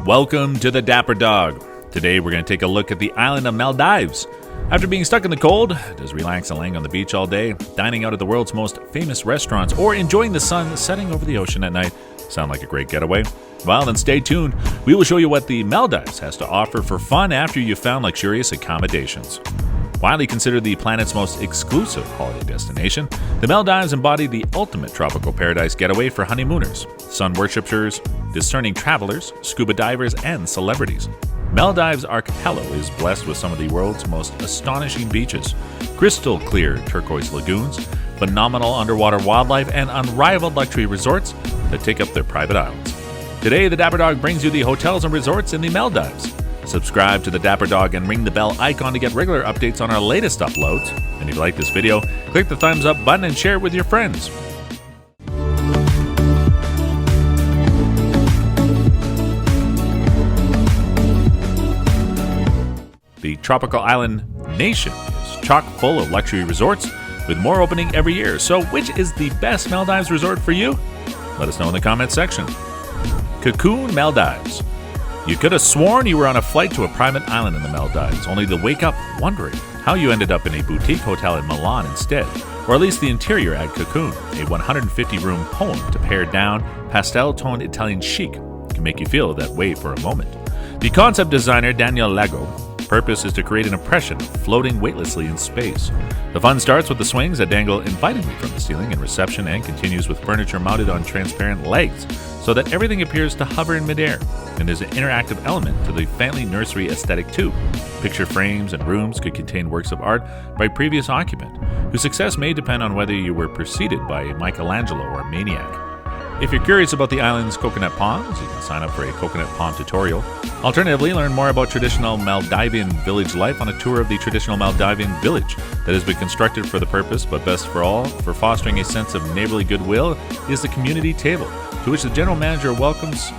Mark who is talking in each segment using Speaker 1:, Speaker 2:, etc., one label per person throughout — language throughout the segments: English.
Speaker 1: Welcome to the Dapper Dog. Today we're going to take a look at the island of Maldives. After being stuck in the cold, does relaxing laying on the beach all day, dining out at the world's most famous restaurants, or enjoying the sun setting over the ocean at night sound like a great getaway? Well, then stay tuned. We will show you what the Maldives has to offer for fun after you've found luxurious accommodations. Widely considered the planet's most exclusive holiday destination, the Maldives embody the ultimate tropical paradise getaway for honeymooners, sun worshippers, discerning travelers, scuba divers, and celebrities. Maldives archipelago is blessed with some of the world's most astonishing beaches, crystal clear turquoise lagoons, phenomenal underwater wildlife, and unrivaled luxury resorts that take up their private islands. Today, the Dapper Dog brings you the hotels and resorts in the Maldives. Subscribe to the Dapper Dog and ring the bell icon to get regular updates on our latest uploads. And if you like this video, click the thumbs up button and share it with your friends. The tropical island nation is chock full of luxury resorts, with more opening every year. So which is the best Maldives resort for you? Let us know in the comments section. Cocoon Maldives. You could have sworn you were on a flight to a private island in the Maldives, only to wake up wondering how you ended up in a boutique hotel in Milan instead, or at least the interior at Cocoon, a 150-room home to pared down, pastel-toned Italian chic can make you feel that way for a moment. The concept designer Daniel Lago purpose is to create an impression of floating weightlessly in space. The fun starts with the swings that dangle invitingly from the ceiling in reception and continues with furniture mounted on transparent legs so that everything appears to hover in midair. And there's an interactive element to the family nursery aesthetic too. Picture frames and rooms could contain works of art by previous occupant, whose success may depend on whether you were preceded by a Michelangelo or a maniac. If you're curious about the island's coconut palms, you can sign up for a coconut palm tutorial. Alternatively, learn more about traditional Maldivian village life on a tour of the traditional Maldivian village that has been constructed for the purpose, but best for all, for fostering a sense of neighborly goodwill, is the community table, to which the general manager welcomes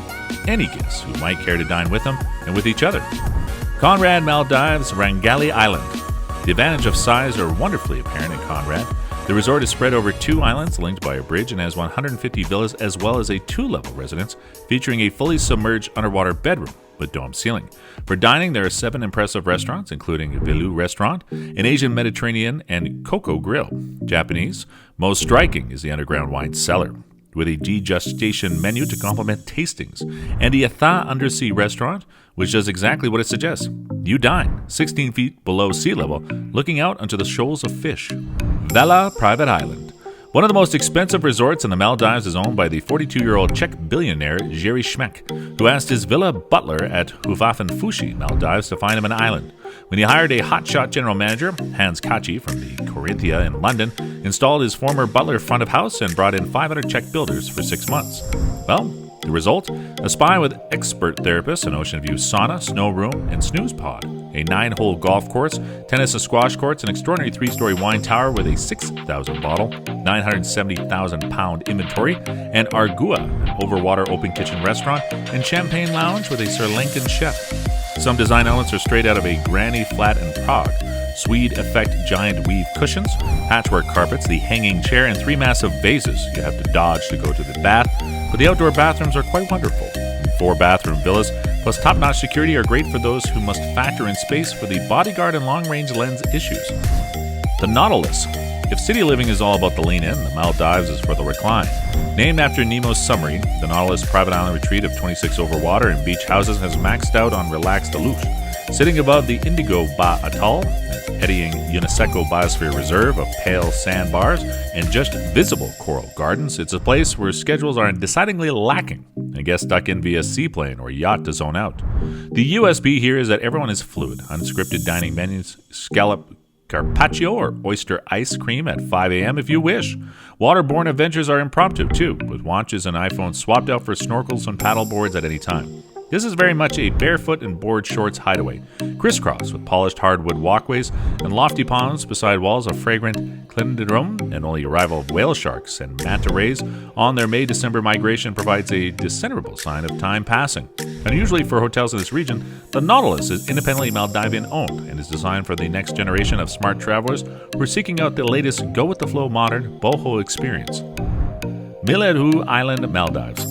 Speaker 1: any guests who might care to dine with them and with each other. Conrad Maldives Rangali Island. The advantage of size are wonderfully apparent in Conrad. The resort is spread over 2 islands linked by a bridge and has 150 villas as well as a 2-level residence featuring a fully submerged underwater bedroom with dome ceiling. For dining, there are 7 impressive restaurants, including Vilu Restaurant, an Asian Mediterranean, and Coco Grill. Japanese. Most striking is the underground wine cellar, with a degustation menu to complement tastings, and the Atha Undersea Restaurant, which does exactly what it suggests. You dine 16 feet below sea level, looking out onto the shoals of fish. Vela Private Island. One of the most expensive resorts in the Maldives is owned by the 42-year-old Czech billionaire Jerry Schmeck, who asked his villa butler at Huvafen Fushi, Maldives, to find him an island. When he hired a hotshot general manager, Hans Kachi from the Corinthia in London, installed his former butler front of house and brought in 500 Czech builders for 6 months. Well, the result? A spa with expert therapists, an ocean view sauna, snow room, and snooze pod, a 9-hole golf course, tennis and squash courts, an extraordinary 3-story wine tower with a 6,000-bottle, 970,000-pound inventory, and Argua, an overwater open kitchen restaurant, and champagne lounge with a Sri Lankan chef. Some design elements are straight out of a granny flat in Prague. Swede effect giant weave cushions, patchwork carpets, the hanging chair, and 3 massive vases you have to dodge to go to the bath, but the outdoor bathrooms are quite wonderful. 4-bathroom villas plus top-notch security are great for those who must factor in space for the bodyguard and long-range lens issues. The Nautilus. If city living is all about the lean-in, the Maldives is for the recline. Named after Nemo's submarine, the Nautilus private island retreat of 26 overwater and beach houses has maxed out on relaxed aloof. Sitting above the Indigo Ba Atoll, an eddying Uniseco Biosphere Reserve of pale sandbars and just visible coral gardens, it's a place where schedules are decidedly lacking, and guests duck in via seaplane or yacht to zone out. The USP here is that everyone is fluid. Unscripted dining menus, scallop carpaccio or oyster ice cream at 5 a.m. if you wish. Waterborne adventures are impromptu too, with watches and iPhones swapped out for snorkels and paddle boards at any time. This is very much a barefoot and board shorts hideaway, crisscrossed with polished hardwood walkways and lofty palms beside walls of fragrant clenidrum, and only arrival of whale sharks and manta rays on their May-December migration provides a discernible sign of time passing. Unusually for hotels in this region, the Nautilus is independently Maldivian owned and is designed for the next generation of smart travelers who are seeking out the latest go-with-the-flow modern boho experience. Mileru Island, Maldives.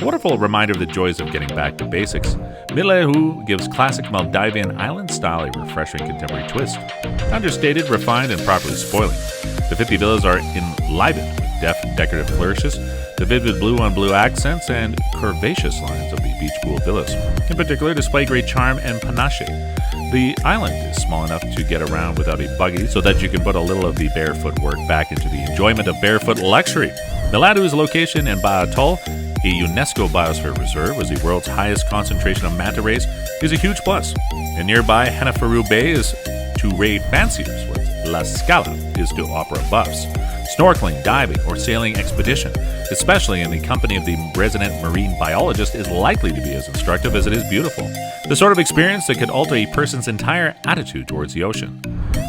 Speaker 1: A wonderful reminder of the joys of getting back to basics, Milehu gives classic Maldivian island style a refreshing contemporary twist. Understated, refined, and properly spoiling. The 50 villas are enlivened with deft, decorative flourishes, the vivid blue on blue accents, and curvaceous lines of the beach pool villas. In particular, display great charm and panache. The island is small enough to get around without a buggy, so that you can put a little of the barefoot work back into the enjoyment of barefoot luxury. Miladu's location in Ba Atoll, a UNESCO Biosphere Reserve, with the world's highest concentration of manta rays, is a huge plus. And nearby Hanafaru Bay is to raid fanciers, what La Scala is to opera buffs. Snorkeling, diving, or sailing expedition, especially in the company of the resident marine biologist, is likely to be as instructive as it is beautiful. The sort of experience that could alter a person's entire attitude towards the ocean.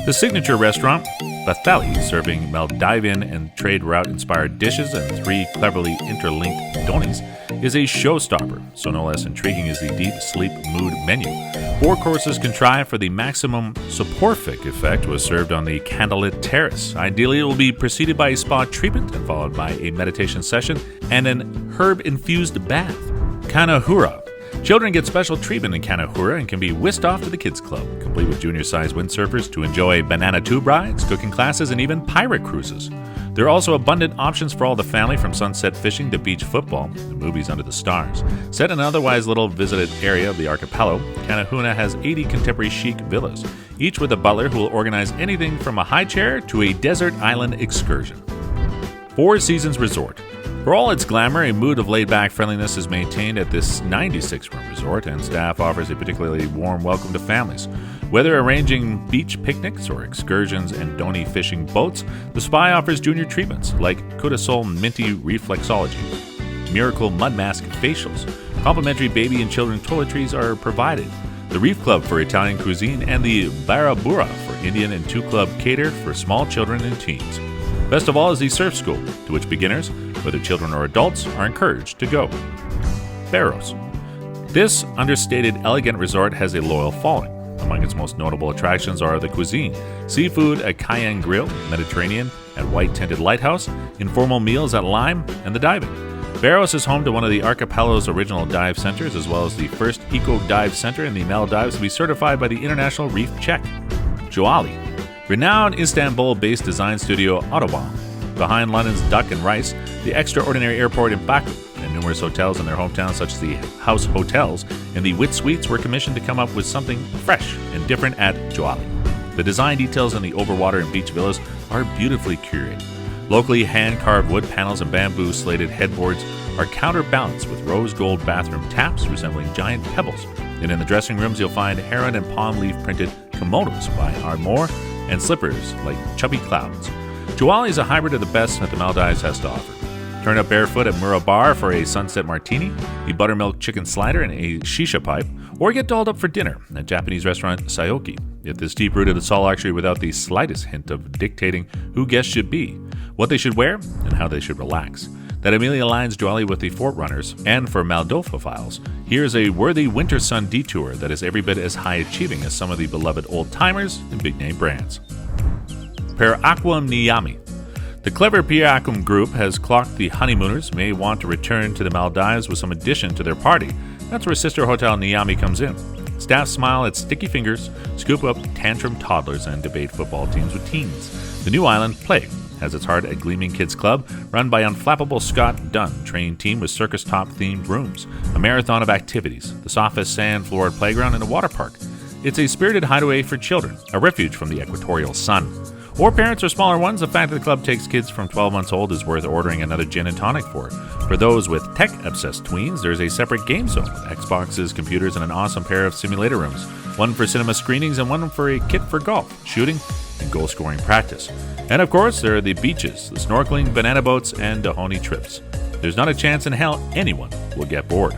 Speaker 1: The signature restaurant, Bathali, serving Maldivian and trade route-inspired dishes and 3 cleverly interlinked donis, is a showstopper, so no less intriguing is the deep sleep mood menu. 4 courses contrived for the maximum soporific effect was served on the candlelit terrace. Ideally, it will be preceded by a spa treatment and followed by a meditation session and an herb-infused bath. Kanahura. Children get special treatment in Kanahura and can be whisked off to the kids' club, complete with junior-sized windsurfers to enjoy banana tube rides, cooking classes, and even pirate cruises. There are also abundant options for all the family, from sunset fishing to beach football to movies under the stars. Set in an otherwise little visited area of the archipelago, Kanahuna has 80 contemporary chic villas, each with a butler who will organize anything from a high chair to a desert island excursion. 4 Seasons Resort. For all its glamour, a mood of laid-back friendliness is maintained at this 96-room resort, and staff offers a particularly warm welcome to families. Whether arranging beach picnics or excursions and doni fishing boats, the spa offers junior treatments like Kudasol Minty Reflexology, Miracle Mud Mask Facials. Complimentary baby and children toiletries are provided. The Reef Club for Italian cuisine and the Barabura for Indian and 2 Club cater for small children and teens. Best of all is the surf school, to which beginners, whether children or adults, are encouraged to go. Barrows. This understated, elegant resort has a loyal following. Among its most notable attractions are the cuisine, seafood at Cayenne Grill, Mediterranean at White Tented Lighthouse, informal meals at Lime, and the diving. Barrows is home to one of the archipelago's original dive centers, as well as the first eco-dive center in the Maldives to be certified by the International Reef Check. Joali. Renowned Istanbul-based design studio Autobahn, behind London's Duck and Rice, the extraordinary airport in Baku, and numerous hotels in their hometown such as the House Hotels and the Wit Suites were commissioned to come up with something fresh and different at Joali. The design details in the overwater and beach villas are beautifully curated. Locally hand-carved wood panels and bamboo-slated headboards are counterbalanced with rose gold bathroom taps resembling giant pebbles. And in the dressing rooms you'll find heron and palm leaf printed kimonos by Ardmore and slippers like chubby clouds. Joali is a hybrid of the best that the Maldives has to offer. Turn up barefoot at Mura Bar for a sunset martini, a buttermilk chicken slider, and a shisha pipe, or get dolled up for dinner at Japanese restaurant Sayoki. Yet this deep-rooted assault luxury without the slightest hint of dictating who guests should be, what they should wear, and how they should relax. That immediately aligns Joali with the Fort Runners, and for Moldophiles, here's a worthy winter sun detour that is every bit as high-achieving as some of the beloved old-timers and big-name brands. Per Aquam Niami. The clever Per Aquam group has clocked the honeymooners may want to return to the Maldives with some addition to their party. That's where Sister Hotel Niami comes in. Staff smile at sticky fingers, scoop up tantrum toddlers, and debate football teams with teens. The new island, Play, has its heart at Gleaming Kids Club, run by unflappable Scott Dunn, trained team with circus top-themed rooms, a marathon of activities, the softest sand-floored playground, and a water park. It's a spirited hideaway for children, a refuge from the equatorial sun. Or parents or smaller ones, the fact that the club takes kids from 12 months old is worth ordering another gin and tonic for. For those with tech-obsessed tweens, there's a separate game zone with Xboxes, computers, and an awesome pair of simulator rooms. One for cinema screenings and one for a kit for golf, shooting, and goal-scoring practice. And of course, there are the beaches, the snorkeling, banana boats, and Dahomey trips. There's not a chance in hell anyone will get bored.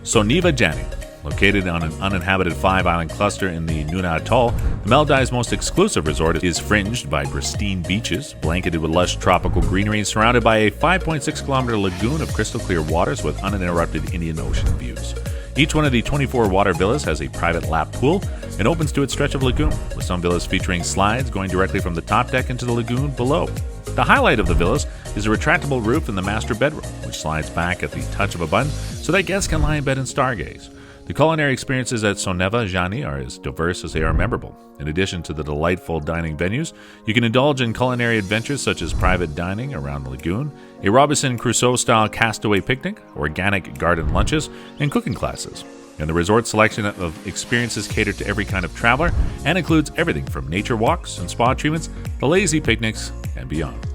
Speaker 1: Soniva Jani. Located on an uninhabited 5-island cluster in the Nuna Atoll, the Maldives' most exclusive resort is fringed by pristine beaches, blanketed with lush tropical greenery, and surrounded by a 5.6-kilometer lagoon of crystal-clear waters with uninterrupted Indian Ocean views. Each one of the 24 water villas has a private lap pool and opens to its stretch of lagoon, with some villas featuring slides going directly from the top deck into the lagoon below. The highlight of the villas is a retractable roof in the master bedroom, which slides back at the touch of a button so that guests can lie in bed and stargaze. The culinary experiences at Soneva Jani are as diverse as they are memorable. In addition to the delightful dining venues, you can indulge in culinary adventures such as private dining around the lagoon, a Robinson Crusoe-style castaway picnic, organic garden lunches, and cooking classes. And the resort selection of experiences cater to every kind of traveler and includes everything from nature walks and spa treatments to lazy picnics and beyond.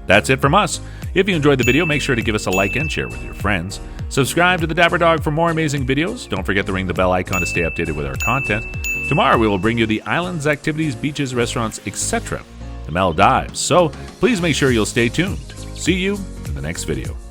Speaker 1: That's it from us. If you enjoyed the video, make sure to give us a like and share with your friends. Subscribe to the Dapper Dog for more amazing videos. Don't forget to ring the bell icon to stay updated with our content. Tomorrow we will bring you the islands, activities, beaches, restaurants, etc. the Maldives. So please make sure you'll stay tuned. See you in the next video.